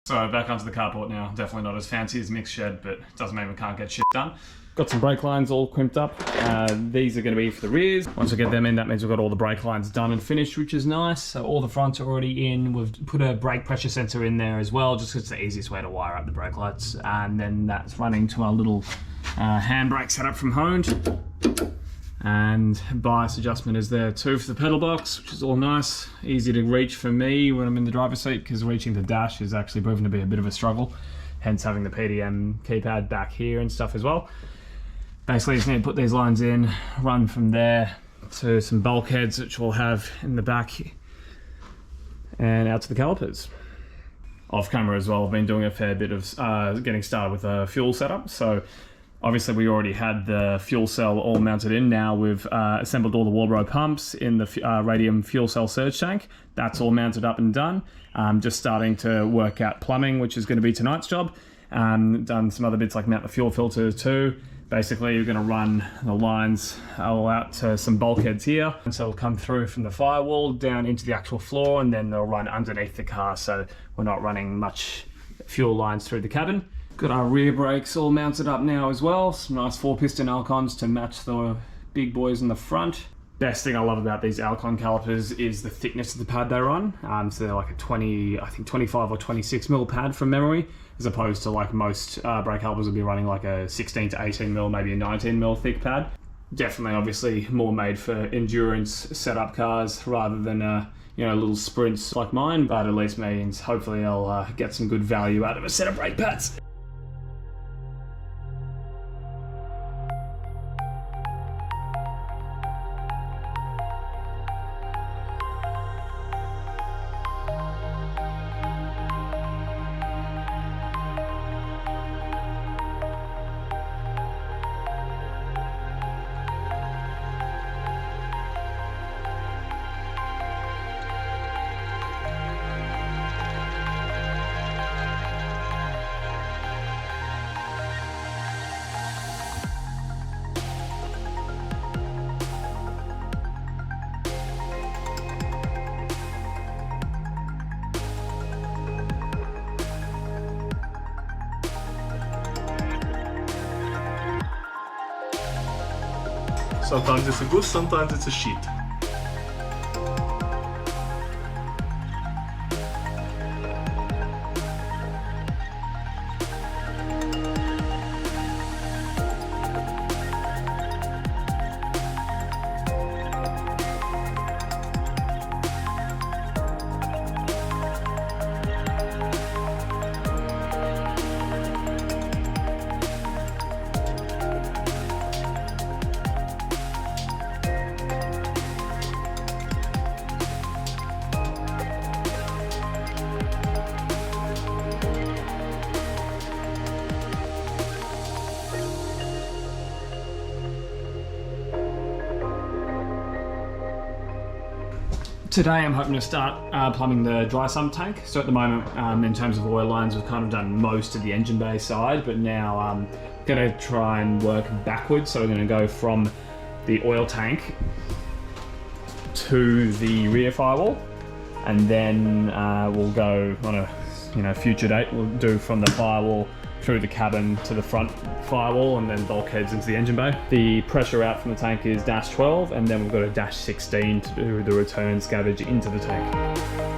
So back onto the carport now. Definitely not as fancy as Mick's shed, but doesn't mean we can't get shit done. Got some brake lines all crimped up. These are going to be for the rears. Once we get them in, that means we've got all the brake lines done and finished, which is nice. So all the fronts are already in. We've put a brake pressure sensor in there as well, just because it's the easiest way to wire up the brake lights. And then that's running to our little handbrake setup from Honed. And bias adjustment is there too for the pedal box, which is all nice. Easy to reach for me when I'm in the driver's seat, because reaching the dash is actually proven to be a bit of a struggle. Hence having the PDM keypad back here and stuff as well. Basically, just need to put these lines in, run from there to some bulkheads, which we'll have in the back, and out to the calipers. Off camera as well, I've been doing a fair bit of getting started with a fuel setup. So obviously we already had the fuel cell all mounted in. Now we've assembled all the Walbro pumps in the radium fuel cell surge tank. That's all mounted up and done. Just starting to work out plumbing, which is going to be tonight's job. Done some other bits like mount the fuel filter too. Basically, you're going to run the lines all out to some bulkheads here. And so it'll come through from the firewall down into the actual floor, and then they'll run underneath the car, so we're not running much fuel lines through the cabin. Got our rear brakes all mounted up now as well. Some nice 4-piston Alcons to match the big boys in the front. Best thing I love about these Alcon calipers is the thickness of the pad they're on. So they're like a 25 or 26 mil pad from memory, as opposed to like most brake calipers would be running like a 16 to 18 mil, maybe a 19 mil thick pad. Definitely, obviously, more made for endurance setup cars rather than little sprints like mine. But at least means hopefully I'll get some good value out of a set of brake pads. Sometimes it's a good, sometimes it's a shit. Today I'm hoping to start plumbing the dry sump tank. So at the moment, in terms of oil lines, we've kind of done most of the engine bay side, but now I'm going to try and work backwards. So we're going to go from the oil tank to the rear firewall, and then we'll go on a future date. We'll do from the firewall through the cabin to the front firewall, and then bulkheads into the engine bay. The pressure out from the tank is -12, and then we've got a -16 to do the return scavenge into the tank.